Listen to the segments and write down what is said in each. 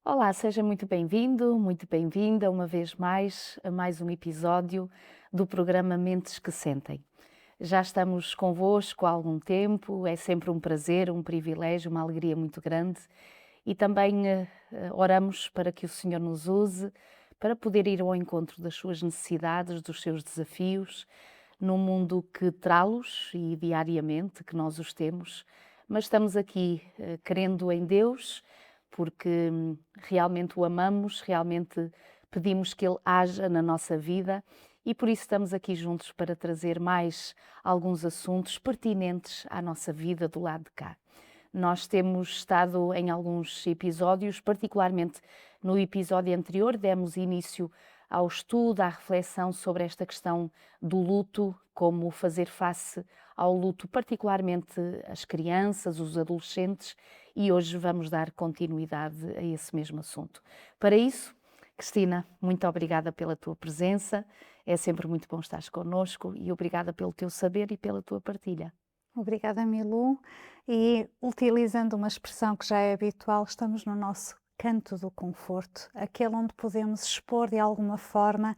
Olá, seja muito bem-vinda uma vez mais a mais um episódio do programa Mentes que Sentem. Já estamos convosco há algum tempo, é sempre um prazer, um privilégio, uma alegria muito grande e também oramos para que o Senhor nos use para poder ir ao encontro das suas necessidades, dos seus desafios, num mundo que trá-los e diariamente que nós os temos, mas estamos aqui crendo em Deus porque realmente o amamos, realmente pedimos que Ele haja na nossa vida e por isso estamos aqui juntos para trazer mais alguns assuntos pertinentes à nossa vida do lado de cá. Nós temos estado em alguns episódios, particularmente no episódio anterior, demos início ao estudo, à reflexão sobre esta questão do luto, como fazer face ao luto, particularmente as crianças, os adolescentes, e hoje vamos dar continuidade a esse mesmo assunto. Para isso, Cristina, muito obrigada pela tua presença, é sempre muito bom estar connosco e obrigada pelo teu saber e pela tua partilha. Obrigada, Milu. E utilizando uma expressão que já é habitual, estamos no nosso canto do conforto, aquele onde podemos expor de alguma forma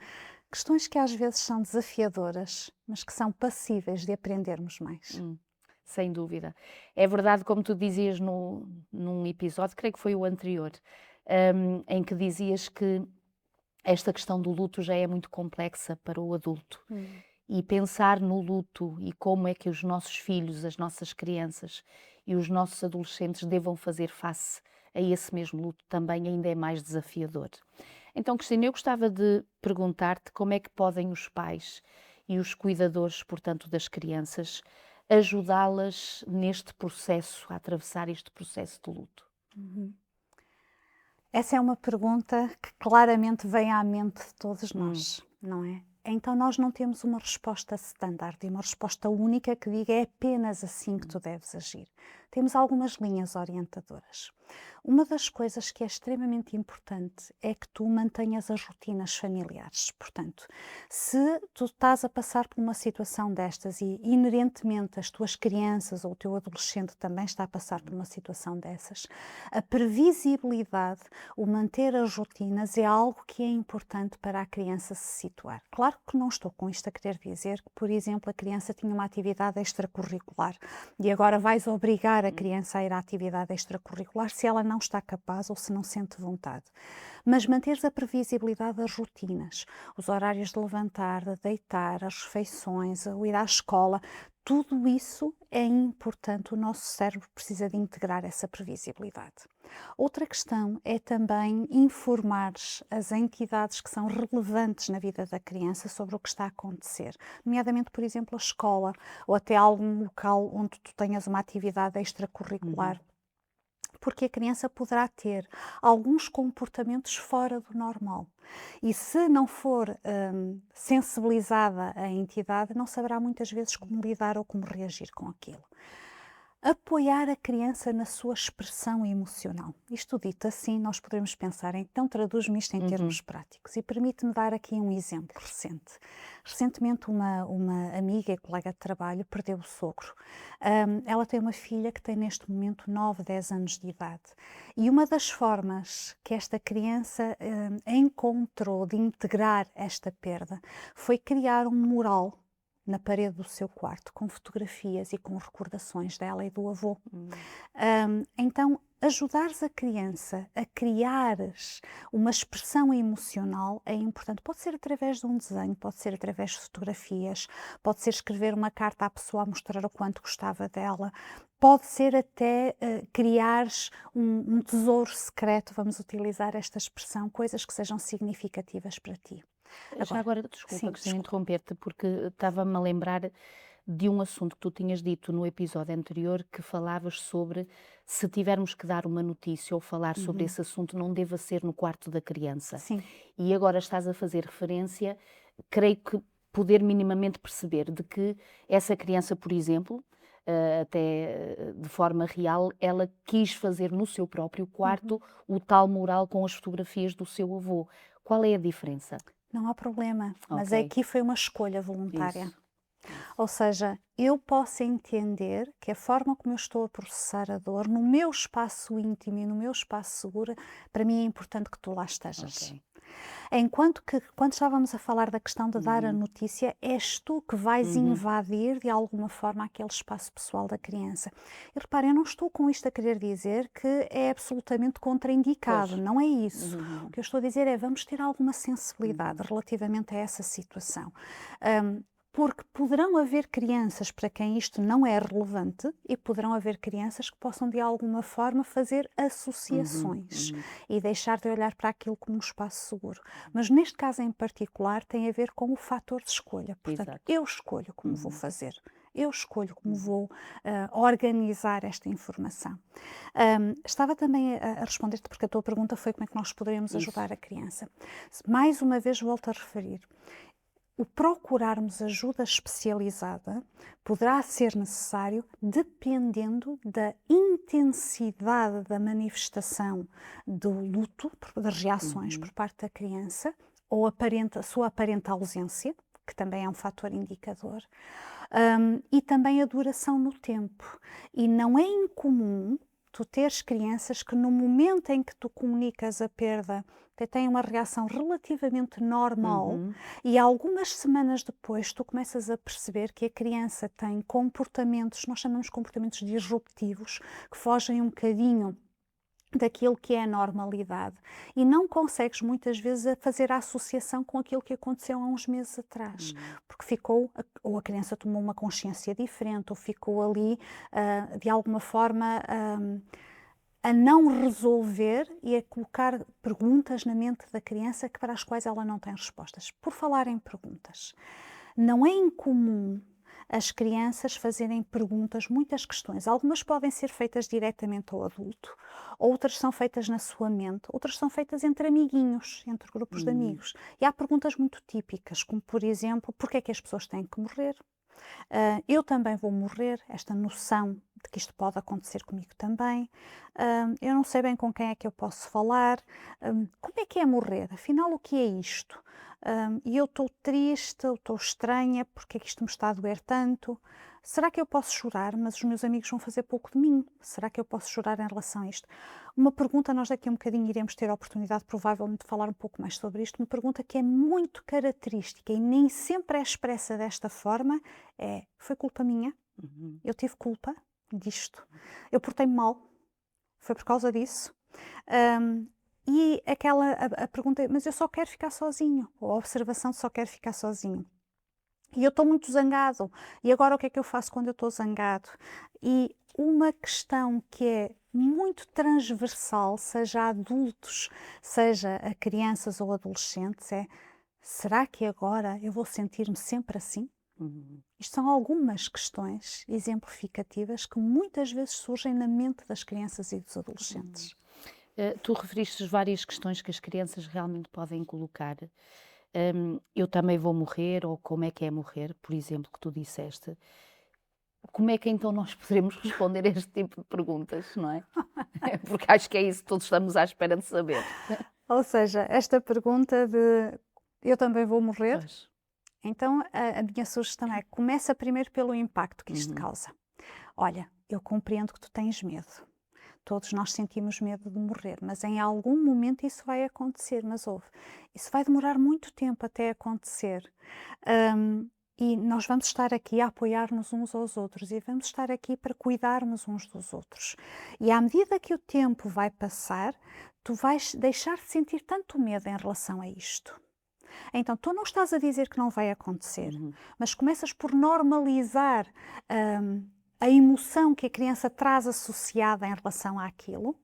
questões que às vezes são desafiadoras, mas que são passíveis de aprendermos mais. Hum, Sem dúvida. É verdade, como tu dizias num episódio, creio que foi o anterior, em que dizias que esta questão do luto já é muito complexa para o adulto. Hum. E pensar no luto e como é que os nossos filhos, as nossas crianças e os nossos adolescentes devam fazer face a esse mesmo luto também ainda é mais desafiador. Então, Cristina, eu gostava de perguntar-te como é que podem os pais e os cuidadores, portanto, das crianças, ajudá-las neste processo, a atravessar este processo de luto. Uhum. Essa é uma pergunta que claramente vem à mente de todos Hum, nós, não é? Então nós não temos uma resposta standard e uma resposta única que diga é apenas assim que tu deves agir. Temos algumas linhas orientadoras. Uma das coisas que é extremamente importante é que tu mantenhas as rotinas familiares. Portanto, se tu estás a passar por uma situação destas e inerentemente as tuas crianças ou o teu adolescente também está a passar por uma situação dessas, a previsibilidade, o manter as rotinas é algo que é importante para a criança se situar. Claro que não estou com isto a querer dizer que, por exemplo, a criança tinha uma atividade extracurricular e agora vais obrigar a criança a ir à atividade extracurricular se ela não está capaz ou se não sente vontade. Mas manteres a previsibilidade das rotinas, os horários de levantar, de deitar, as refeições, o ir à escola, tudo isso é importante, o nosso cérebro precisa de integrar essa previsibilidade. Outra questão é também informar as entidades que são relevantes na vida da criança sobre o que está a acontecer, nomeadamente, por exemplo, a escola ou até algum local onde tu tenhas uma atividade uhum, extracurricular, porque a criança poderá ter alguns comportamentos fora do normal. E se não for sensibilizada a entidade, não saberá muitas vezes como lidar ou como reagir com aquilo. Apoiar a criança na sua expressão emocional. Isto dito assim, nós podemos pensar, então traduz-me isto em uhum, termos práticos e permite-me dar aqui um exemplo recente. Recentemente uma amiga e colega de trabalho perdeu o sogro. Ela tem uma filha que tem neste momento 9, 10 anos de idade e uma das formas que esta criança encontrou de integrar esta perda foi criar um mural na parede do seu quarto, com fotografias e com recordações dela e do avô. hum, Então, ajudares a criança a criares uma expressão emocional é importante. Pode ser através de um desenho, pode ser através de fotografias, pode ser escrever uma carta à pessoa a mostrar o quanto gostava dela, pode ser até criares um tesouro secreto, vamos utilizar esta expressão, coisas que sejam significativas para ti. Já Agora, agora, desculpa, sim, Cristina, desculpa. interromper-te, porque estava-me a lembrar de um assunto que tu tinhas dito no episódio anterior, que falavas sobre se tivermos que dar uma notícia ou falar sobre Uhum. esse assunto, não deva ser no quarto da criança. Sim. E agora estás a fazer referência, creio que poder minimamente perceber de que essa criança, por exemplo, até de forma real, ela quis fazer no seu próprio Uhum. quarto o tal mural com as fotografias do seu avô. Qual é a diferença? Não há problema, mas Ok, aqui foi uma escolha voluntária. isso. Ou seja, eu posso entender que a forma como eu estou a processar a dor no meu espaço íntimo e no meu espaço seguro, para mim é importante que tu lá estejas. Ok. Enquanto que, quando estávamos a falar da questão de dar a Uhum. notícia, és tu que vais Uhum. invadir de alguma forma aquele espaço pessoal da criança. E repare, eu não estou com isto a querer dizer que é absolutamente contraindicado, Pois. não é isso. Uhum. O que eu estou a dizer é vamos ter alguma sensibilidade Uhum. relativamente a essa situação. Porque poderão haver crianças para quem isto não é relevante e poderão haver crianças que possam de alguma forma fazer Uhum. associações Uhum. e deixar de olhar para aquilo como um espaço seguro. Mas neste caso em particular tem a ver com o fator de escolha. Portanto, Exato. eu escolho como vou Uhum. fazer. Eu escolho como Uhum. vou organizar esta informação. Estava também a responder-te, porque a tua pergunta foi como é que nós poderíamos Isso. ajudar a criança. Mais uma vez volto a referir. O procurarmos ajuda especializada poderá ser necessário dependendo da intensidade da manifestação do luto, das reações Uhum. por parte da criança, ou a sua aparente ausência, que também é um fator indicador, e também a duração no tempo. E não é incomum tu teres crianças que no momento em que tu comunicas a perda até têm uma reação relativamente normal Uhum. e algumas semanas depois tu começas a perceber que a criança tem comportamentos, nós chamamos de comportamentos disruptivos, que fogem um bocadinho daquilo que é a normalidade e não consegues muitas vezes a fazer a associação com aquilo que aconteceu há uns meses atrás, Uhum. porque ficou, ou a criança tomou uma consciência diferente, ou ficou ali de alguma forma a não resolver e a colocar perguntas na mente da criança para as quais ela não tem respostas. Por falar em perguntas, não é incomum as crianças fazerem perguntas, muitas questões. Algumas podem ser feitas diretamente ao adulto, outras são feitas na sua mente, outras são feitas entre amiguinhos, entre grupos de Uhum. amigos. E há perguntas muito típicas, como por exemplo, porquê é que as pessoas têm que morrer? Eu também vou morrer, esta noção de que isto pode acontecer comigo também. Eu não sei bem com quem é que eu posso falar. Como é que é morrer? Afinal, o que é isto? E eu estou triste, eu estou estranha, porque é que isto me está a doer tanto? Será que eu posso chorar, mas os meus amigos vão fazer pouco de mim? Será que eu posso chorar em relação a isto? Uma pergunta, nós daqui a um bocadinho iremos ter a oportunidade, provavelmente, de falar um pouco mais sobre isto. Uma pergunta que é muito característica e nem sempre é expressa desta forma é: foi culpa minha? Uhum. Eu tive culpa disto? Eu portei-me mal? Foi por causa disso? Hum, e a pergunta é: mas eu só quero ficar sozinho. Ou a observação de só quero ficar sozinho. E eu estou muito zangado. E agora o que é que eu faço quando eu estou zangado? E uma questão que é muito transversal, seja a adultos, seja a crianças ou adolescentes, é: será que agora eu vou sentir-me sempre assim? Uhum. Isto são algumas questões exemplificativas que muitas vezes surgem na mente das crianças e dos Uhum. adolescentes. Tu referiste várias questões que as crianças realmente podem colocar. Eu também vou morrer, ou como é que é morrer, por exemplo, que tu disseste. Como é que então nós poderemos responder a este tipo de perguntas, não é? Porque acho que é isso que todos estamos à espera de saber. Ou seja, esta pergunta de eu também vou morrer, Pois. então a minha sugestão é: começa primeiro pelo impacto que isto Uhum. causa. Olha, eu compreendo que tu tens medo. Todos nós sentimos medo de morrer, mas em algum momento isso vai acontecer. Mas ouve, isso vai demorar muito tempo até acontecer. Hum, e nós vamos estar aqui a apoiar-nos uns aos outros e vamos estar aqui para cuidarmos uns dos outros. E à medida que o tempo vai passar, tu vais deixar de sentir tanto medo em relação a isto. Então, tu não estás a dizer que não vai acontecer, Uhum. mas começas por normalizar a emoção que a criança traz associada em relação àquilo.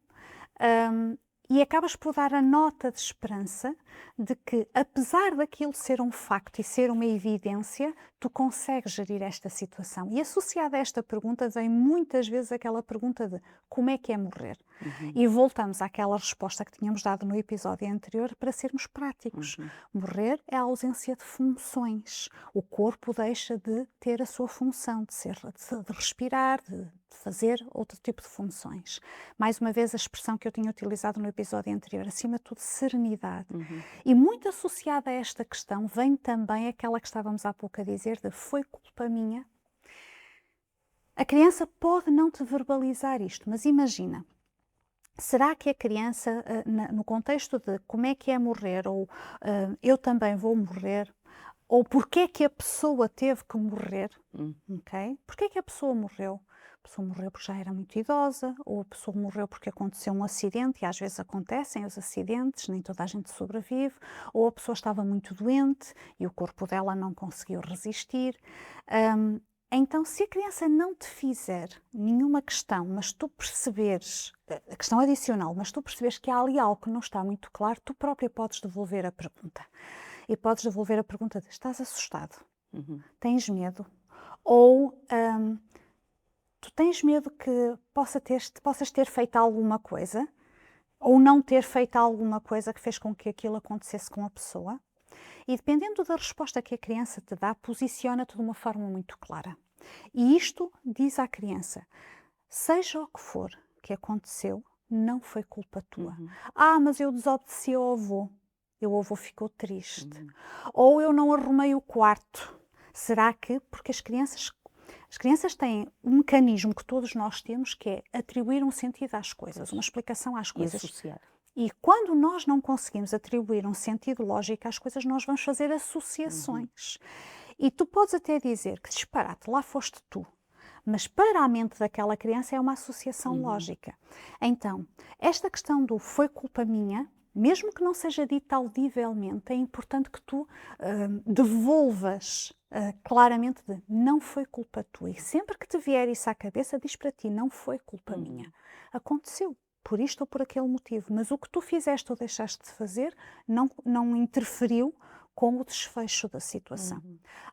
hum, e acabas por dar a nota de esperança de que, apesar daquilo ser um facto e ser uma evidência, tu consegues gerir esta situação. E associada a esta pergunta vem muitas vezes aquela pergunta de como é que é morrer? Uhum. E voltamos àquela resposta que tínhamos dado no episódio anterior para sermos práticos. Uhum. Morrer é a ausência de funções. O corpo deixa de ter a sua função, de respirar, de de fazer outro tipo de funções. Mais uma vez, a expressão que eu tinha utilizado no episódio anterior, acima de tudo, serenidade. E muito associada a esta questão vem também aquela que estávamos há pouco a dizer de foi culpa minha. A criança pode não te verbalizar isto, mas imagina, será que a criança, no contexto de como é que é morrer, ou eu também vou morrer, ou porque é que a pessoa teve que morrer, ok? Porque é que a pessoa morreu? A pessoa morreu porque já era muito idosa, ou a pessoa morreu porque aconteceu um acidente, e às vezes acontecem os acidentes, nem toda a gente sobrevive, ou a pessoa estava muito doente e o corpo dela não conseguiu resistir. Então, se a criança não te fizer nenhuma questão, mas tu perceberes, a questão adicional, mas tu perceberes que há ali algo que não está muito claro, tu própria podes devolver a pergunta. E podes devolver a pergunta de, estás assustado? Tens medo? Ou tu tens medo que possas ter feito alguma coisa? Ou não ter feito alguma coisa que fez com que aquilo acontecesse com a pessoa? E dependendo da resposta que a criança te dá, posiciona-te de uma forma muito clara. E isto diz à criança, seja o que for que aconteceu, não foi culpa tua. Mas eu desobedeci ao avô. E o avô ficou triste. Ou eu não arrumei o quarto. Será que? Porque as crianças têm um mecanismo que todos nós temos, que é atribuir um sentido às coisas, uma explicação às coisas. E associar. E quando nós não conseguimos atribuir um sentido lógico às coisas, nós vamos fazer associações. E tu podes até dizer que disparate, lá foste tu. Mas para a mente daquela criança é uma associação lógica. Então, esta questão do foi culpa minha, mesmo que não seja dita audivelmente, é importante que tu devolvas claramente de não foi culpa tua. E sempre que te vier isso à cabeça, diz para ti, não foi culpa minha. Aconteceu. Por isto ou por aquele motivo, mas o que tu fizeste ou deixaste de fazer não interferiu com o desfecho da situação.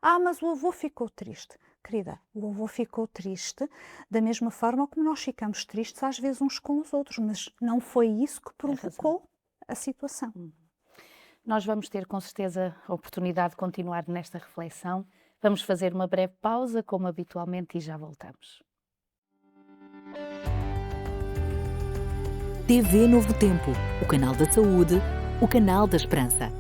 Mas o avô ficou triste. Querida, o avô ficou triste da mesma forma como nós ficamos tristes às vezes uns com os outros, mas não foi isso que provocou a situação. Nós vamos ter com certeza a oportunidade de continuar nesta reflexão. Vamos fazer uma breve pausa, como habitualmente, e já voltamos. TV Novo Tempo, o canal da saúde, o canal da esperança.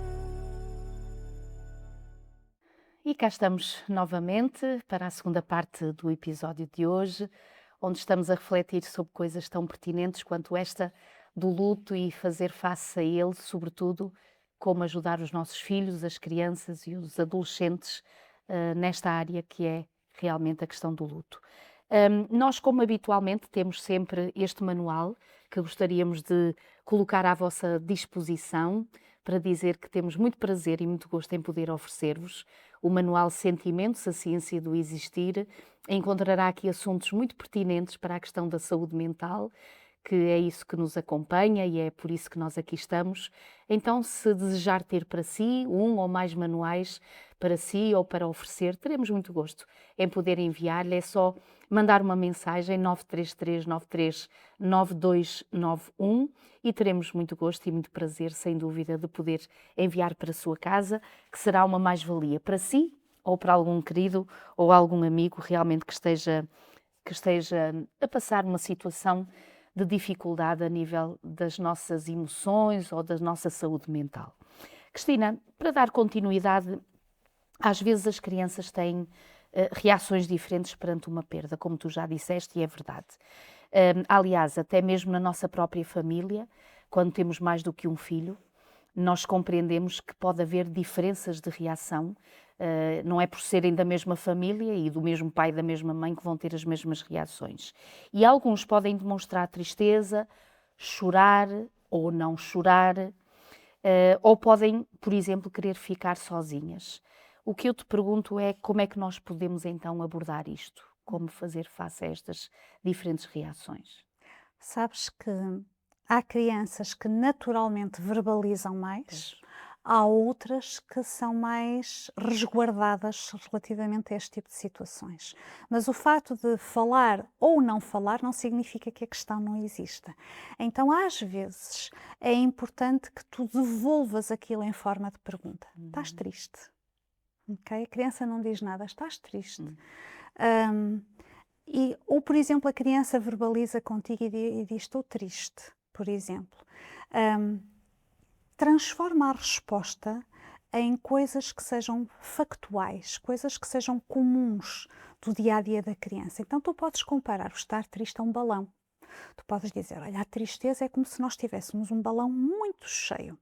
E cá estamos novamente para a segunda parte do episódio de hoje, onde estamos a refletir sobre coisas tão pertinentes quanto esta do luto e fazer face a ele, sobretudo como ajudar os nossos filhos, as crianças e os adolescentes nesta área que é realmente a questão do luto. Nós, como habitualmente, temos sempre este manual que gostaríamos de colocar à vossa disposição para dizer que temos muito prazer e muito gosto em poder oferecer-vos o manual Sentimentos, a Ciência do Existir. Encontrará aqui assuntos muito pertinentes para a questão da saúde mental, que é isso que nos acompanha e é por isso que nós aqui estamos. Então, se desejar ter para si um ou mais manuais para si ou para oferecer, teremos muito gosto em poder enviar-lhe. É só mandar uma mensagem 933939291 e teremos muito gosto e muito prazer, sem dúvida, de poder enviar para a sua casa, que será uma mais-valia para si ou para algum querido ou algum amigo realmente que esteja a passar uma situação de dificuldade a nível das nossas emoções ou da nossa saúde mental. Cristina, para dar continuidade, às vezes as crianças têm reações diferentes perante uma perda, como tu já disseste, e é verdade. Aliás, até mesmo na nossa própria família, quando temos mais do que um filho, nós compreendemos que pode haver diferenças de reação. Não é por serem da mesma família e do mesmo pai e da mesma mãe que vão ter as mesmas reações. E alguns podem demonstrar tristeza, chorar ou não chorar, ou podem, por exemplo, querer ficar sozinhas. O que eu te pergunto é como é que nós podemos então abordar isto? Como fazer face a estas diferentes reações? Sabes que há crianças que naturalmente verbalizam mais, há outras que são mais resguardadas relativamente a este tipo de situações. Mas o facto de falar ou não falar não significa que a questão não exista. Então, às vezes, é importante que tu devolvas aquilo em forma de pergunta. Estás triste? Okay? A criança não diz nada, estás triste? Ou, por exemplo, a criança verbaliza contigo e diz: estou triste, por exemplo. Transforma a resposta em coisas que sejam factuais, coisas que sejam comuns do dia a dia da criança. Então, tu podes comparar o estar triste a um balão. Tu podes dizer: olha, a tristeza é como se nós tivéssemos um balão muito cheio.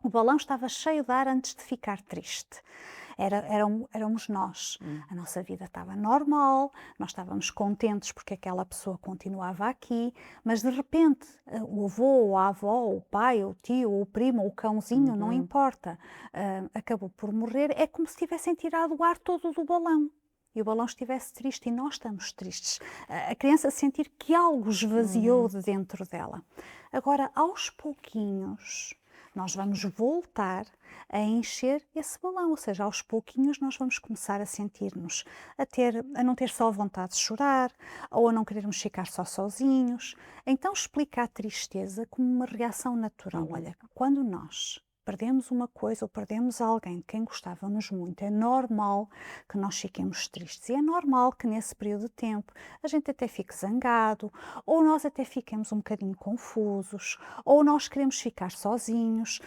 O balão estava cheio de ar antes de ficar triste. Éramos nós. A nossa vida estava normal, nós estávamos contentes porque aquela pessoa continuava aqui, mas de repente o avô, ou a avó, ou o pai, ou o tio, ou o primo, ou o cãozinho, não importa, acabou por morrer. É como se tivessem tirado o ar todo do balão. E o balão estivesse triste e nós estamos tristes. A criança sentir que algo esvaziou de dentro dela. Agora, aos pouquinhos, nós vamos voltar a encher esse balão, ou seja, aos pouquinhos nós vamos começar a sentir-nos, a não ter só vontade de chorar, ou a não querermos ficar só sozinhos. Então explica a tristeza como uma reação natural. Olha, quando nós perdemos uma coisa ou perdemos alguém de quem gostávamos muito, é normal que nós fiquemos tristes. E é normal que nesse período de tempo a gente até fique zangado, ou nós até fiquemos um bocadinho confusos, ou nós queremos ficar sozinhos.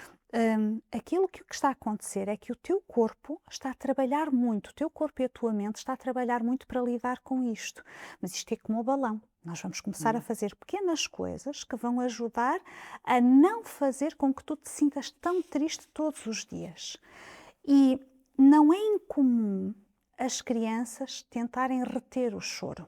Aquilo que está a acontecer é que o teu corpo está a trabalhar muito, o teu corpo e a tua mente está a trabalhar muito para lidar com isto. Mas isto é como o balão. Nós vamos começar a fazer pequenas coisas que vão ajudar a não fazer com que tu te sintas tão triste todos os dias. E não é incomum as crianças tentarem reter o choro.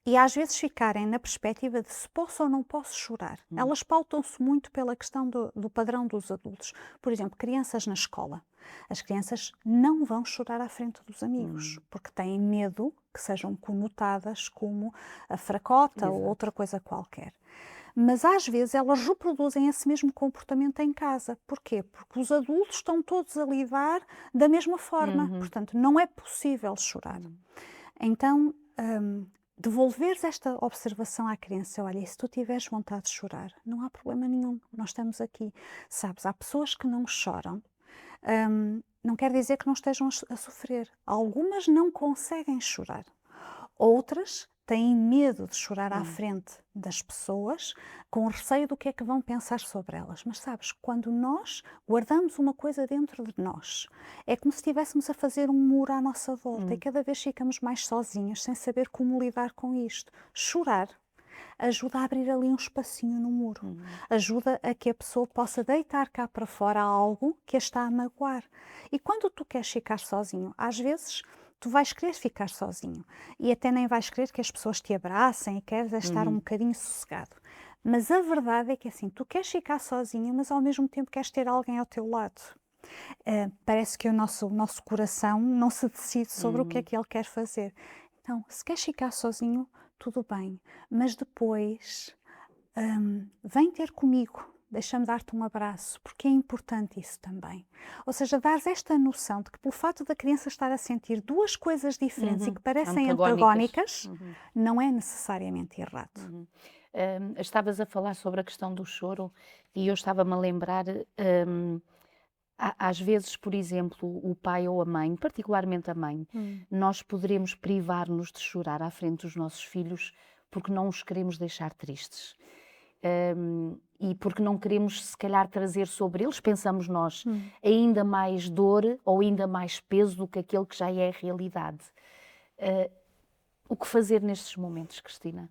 E às vezes ficarem na perspectiva de se posso ou não posso chorar. Elas pautam-se muito pela questão do padrão dos adultos. Por exemplo, crianças na escola. As crianças não vão chorar à frente dos amigos, porque têm medo que sejam conotadas como a fracota ou outra coisa qualquer. Mas às vezes elas reproduzem esse mesmo comportamento em casa. Porquê? Porque os adultos estão todos a lidar da mesma forma. Portanto, não é possível chorar. Então, devolveres esta observação à criança: olha, se tu tiveres vontade de chorar, não há problema nenhum, nós estamos aqui. Sabes, há pessoas que não choram, não quer dizer que não estejam a sofrer. Algumas não conseguem chorar, outras têm medo de chorar à frente das pessoas, com receio do que é que vão pensar sobre elas. Mas sabes, quando nós guardamos uma coisa dentro de nós, é como se estivéssemos a fazer um muro à nossa volta e cada vez ficamos mais sozinhos, sem saber como lidar com isto. Chorar ajuda a abrir ali um espacinho no muro, ajuda a que a pessoa possa deitar cá para fora algo que a está a magoar. E quando tu queres ficar sozinho, às vezes tu vais querer ficar sozinho e até nem vais querer que as pessoas te abracem e queres estar um bocadinho sossegado. Mas a verdade é que assim, tu queres ficar sozinho, mas ao mesmo tempo queres ter alguém ao teu lado. Parece que o nosso coração não se decide sobre o que é que ele quer fazer. Então, se queres ficar sozinho, tudo bem, mas depois vem ter comigo. Deixa-me dar-te um abraço, porque é importante isso também. Ou seja, dares esta noção de que pelo fato da criança estar a sentir duas coisas diferentes e que parecem antagónicas, não é necessariamente errado. Estavas a falar sobre a questão do choro e eu estava-me a lembrar, às vezes, por exemplo, o pai ou a mãe, particularmente a mãe, nós poderemos privar-nos de chorar à frente dos nossos filhos porque não os queremos deixar tristes. E porque não queremos, se calhar, trazer sobre eles, pensamos nós, ainda mais dor ou ainda mais peso do que aquele que já é a realidade. O que fazer nestes momentos, Cristina?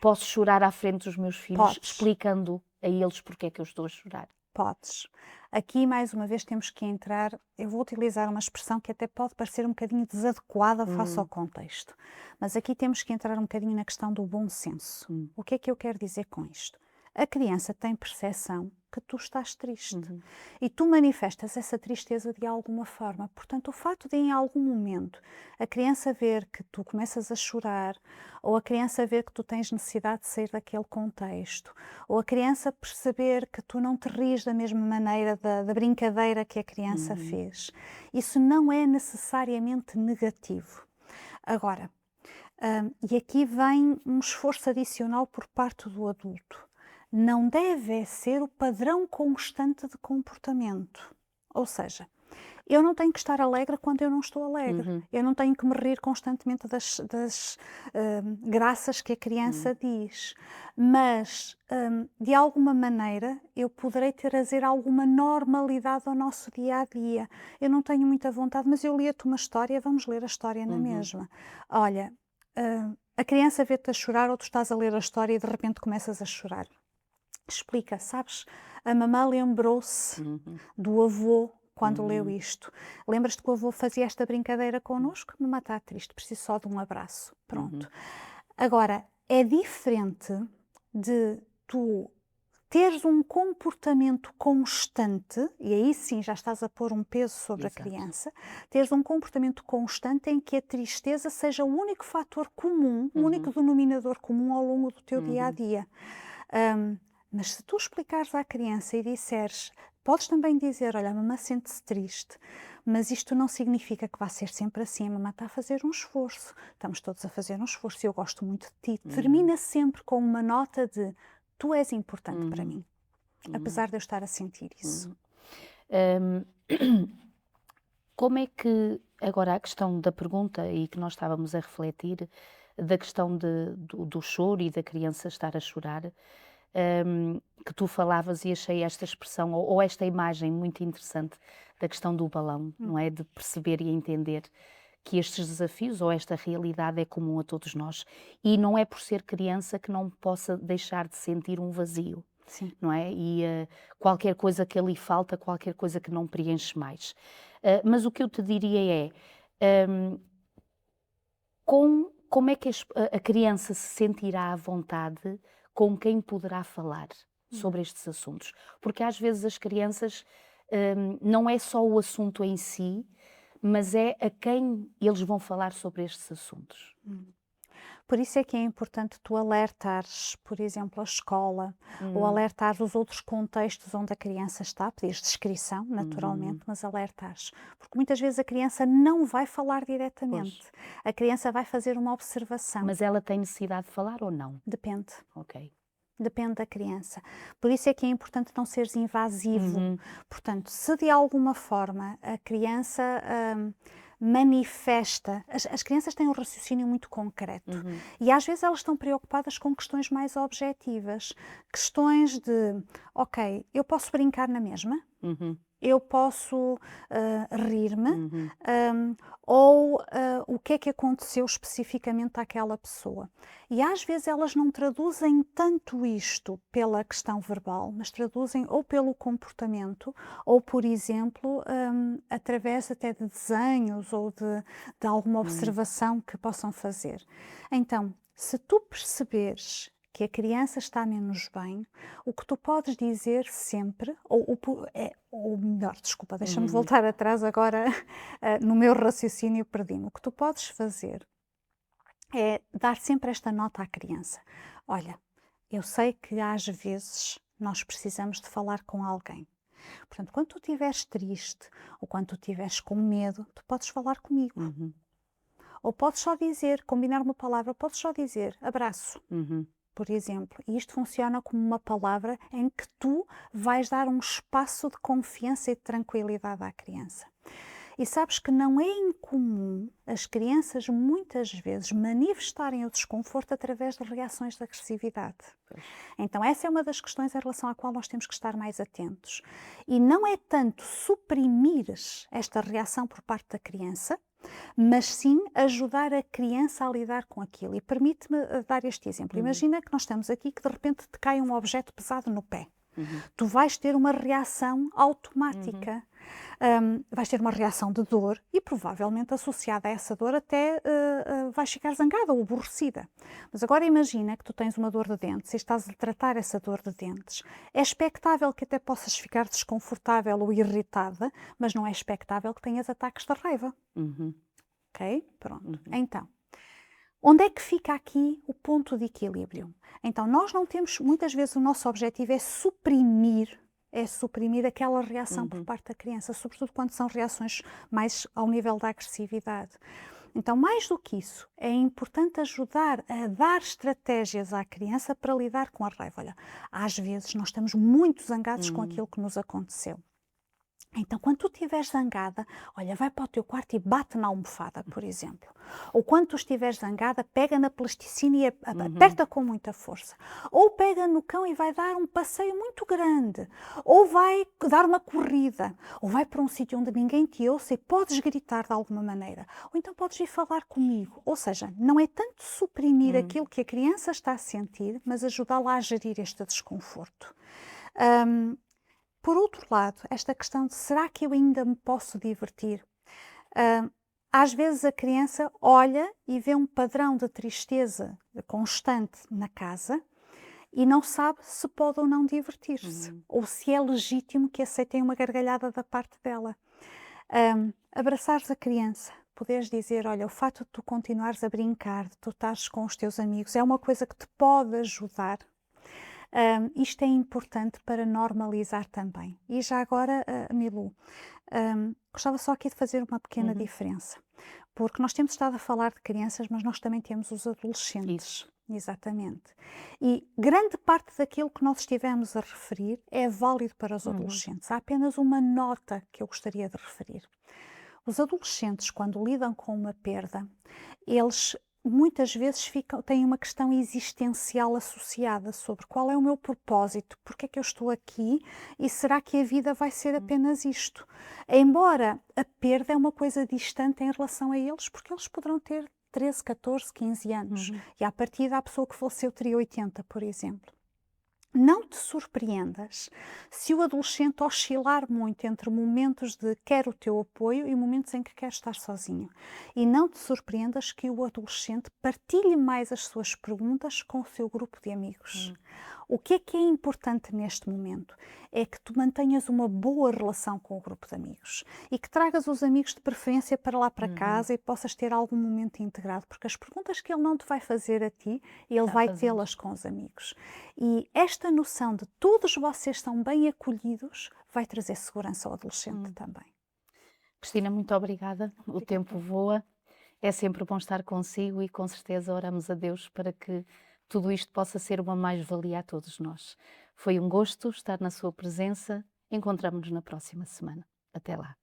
Posso chorar à frente dos meus filhos, explicando a eles porque é que eu estou a chorar? Podes. Aqui, mais uma vez, temos que entrar, eu vou utilizar uma expressão que até pode parecer um bocadinho desadequada face ao contexto, mas aqui temos que entrar um bocadinho na questão do bom senso. O que é que eu quero dizer com isto? A criança tem percepção que tu estás triste e tu manifestas essa tristeza de alguma forma. Portanto, o facto de em algum momento a criança ver que tu começas a chorar, ou a criança ver que tu tens necessidade de sair daquele contexto, ou a criança perceber que tu não te rires da mesma maneira da brincadeira que a criança fez, isso não é necessariamente negativo. Agora, e aqui vem um esforço adicional por parte do adulto. Não deve ser o padrão constante de comportamento. Ou seja, Eu não tenho que estar alegre quando eu não estou alegre. Eu não tenho que me rir constantemente das graças que a criança diz. Mas, de alguma maneira, eu poderei trazer alguma normalidade ao nosso dia-a-dia. Eu não tenho muita vontade, mas eu lia-te uma história, vamos ler a história na mesma. Olha, a criança vê-te a chorar ou tu estás a ler a história e de repente começas a chorar. Explica, sabes? A mamã lembrou-se do avô quando leu isto. Lembras-te que o avô fazia esta brincadeira connosco? Mamã está triste, preciso só de um abraço. Pronto. Agora, é diferente de tu teres um comportamento constante, e aí sim já estás a pôr um peso sobre a criança, teres um comportamento constante em que a tristeza seja o único fator comum, o único denominador comum ao longo do teu dia-a-dia. Mas se tu explicares à criança e disseres, podes também dizer, olha, a mamã sente-se triste, mas isto não significa que vá ser sempre assim, a mamã está a fazer um esforço, estamos todos a fazer um esforço e eu gosto muito de ti. Termina sempre com uma nota de, tu és importante para mim, apesar de eu estar a sentir isso. Como é que, agora a questão da pergunta e que nós estávamos a refletir, da questão do choro e da criança estar a chorar, que tu falavas e achei esta expressão ou esta imagem muito interessante da questão do balão, não é? De perceber e entender que estes desafios ou esta realidade é comum a todos nós e não é por ser criança que não possa deixar de sentir um vazio. Sim. Não é? E qualquer coisa que ali falta, qualquer coisa que não preenche mais. Mas o que eu te diria é, como é que a criança se sentirá à vontade com quem poderá falar sobre estes assuntos? Porque às vezes as crianças, não é só o assunto em si, mas é a quem eles vão falar sobre estes assuntos. Por isso é que é importante tu alertares, por exemplo, a escola, ou alertares os outros contextos onde a criança está, pedires descrição, naturalmente, mas alertares. Porque muitas vezes a criança não vai falar diretamente. Pois. A criança vai fazer uma observação. Mas ela tem necessidade de falar ou não? Depende. Ok. Depende da criança. Por isso é que é importante não seres invasivo. Portanto, se de alguma forma a criança manifesta, as crianças têm um raciocínio muito concreto e às vezes elas estão preocupadas com questões mais objetivas, questões de, ok, eu posso brincar na mesma? Eu posso rir-me, ou o que é que aconteceu especificamente àquela pessoa. E às vezes elas não traduzem tanto isto pela questão verbal, mas traduzem ou pelo comportamento, ou, por exemplo, através até de desenhos ou de alguma observação que possam fazer. Então, se tu perceberes que a criança está menos bem, o que tu podes dizer sempre, ou melhor, desculpa, deixa-me voltar atrás agora, no meu raciocínio perdi-me. O que tu podes fazer é dar sempre esta nota à criança. Olha, eu sei que às vezes nós precisamos de falar com alguém. Portanto, quando tu estiveres triste ou quando tu estiveres com medo, tu podes falar comigo. Ou podes só dizer, combinar uma palavra, podes só dizer abraço. Por exemplo, e isto funciona como uma palavra em que tu vais dar um espaço de confiança e de tranquilidade à criança. E sabes que não é incomum as crianças muitas vezes manifestarem o desconforto através de reações de agressividade. Então essa é uma das questões em relação à qual nós temos que estar mais atentos. E não é tanto suprimir esta reação por parte da criança, mas sim ajudar a criança a lidar com aquilo. E permite-me dar este exemplo. Imagina que nós estamos aqui que de repente te cai um objeto pesado no pé. Tu vais ter uma reação automática. Vais ter uma reação de dor e provavelmente associada a essa dor até vais ficar zangada ou aborrecida. Mas agora imagina que tu tens uma dor de dentes e estás a tratar essa dor de dentes. É expectável que até possas ficar desconfortável ou irritada, mas não é expectável que tenhas ataques de raiva. Ok? Pronto. Então, onde é que fica aqui o ponto de equilíbrio? Então, nós não temos, muitas vezes o nosso objetivo é suprimir aquela reação por parte da criança, sobretudo quando são reações mais ao nível da agressividade. Então, mais do que isso, é importante ajudar a dar estratégias à criança para lidar com a raiva. Olha, às vezes nós estamos muito zangados com aquilo que nos aconteceu. Então, quando tu estiveres zangada, olha, vai para o teu quarto e bate na almofada, por exemplo. Ou quando tu estiveres zangada, pega na plasticina e aperta com muita força. Ou pega no cão e vai dar um passeio muito grande. Ou vai dar uma corrida. Ou vai para um sítio onde ninguém te ouça e podes gritar de alguma maneira. Ou então podes vir falar comigo. Ou seja, não é tanto suprimir aquilo que a criança está a sentir, mas ajudá-la a gerir este desconforto. Por outro lado, esta questão de será que eu ainda me posso divertir? Às vezes a criança olha e vê um padrão de tristeza constante na casa e não sabe se pode ou não divertir-se, ou se é legítimo que aceitem uma gargalhada da parte dela. Abraçares a criança, poderes dizer, olha, o fato de tu continuares a brincar, de tu estares com os teus amigos, é uma coisa que te pode ajudar. Isto é importante para normalizar também. E já agora, Milu, gostava só aqui de fazer uma pequena diferença, porque nós temos estado a falar de crianças, mas nós também temos os adolescentes. Isso. Exatamente. E grande parte daquilo que nós estivemos a referir é válido para os adolescentes. Há apenas uma nota que eu gostaria de referir. Os adolescentes, quando lidam com uma perda, eles muitas vezes têm uma questão existencial associada sobre qual é o meu propósito, porque é que eu estou aqui e será que a vida vai ser apenas isto? Embora a perda é uma coisa distante em relação a eles, porque eles poderão ter 13, 14, 15 anos e à partida a pessoa que faleceu teria 80, por exemplo. Não te surpreendas se o adolescente oscilar muito entre momentos de quer o teu apoio e momentos em que quer estar sozinho. E não te surpreendas que o adolescente partilhe mais as suas perguntas com o seu grupo de amigos. O que é importante neste momento? É que tu mantenhas uma boa relação com o grupo de amigos e que tragas os amigos de preferência para lá para casa e possas ter algum momento integrado, porque as perguntas que ele não te vai fazer a ti, ele vai tê-las com os amigos. E esta noção de todos vocês são bem acolhidos vai trazer segurança ao adolescente também. Cristina, muito obrigada. O tempo voa. É sempre bom estar consigo e com certeza oramos a Deus para que tudo isto possa ser uma mais-valia a todos nós. Foi um gosto estar na sua presença. Encontramos-nos na próxima semana. Até lá.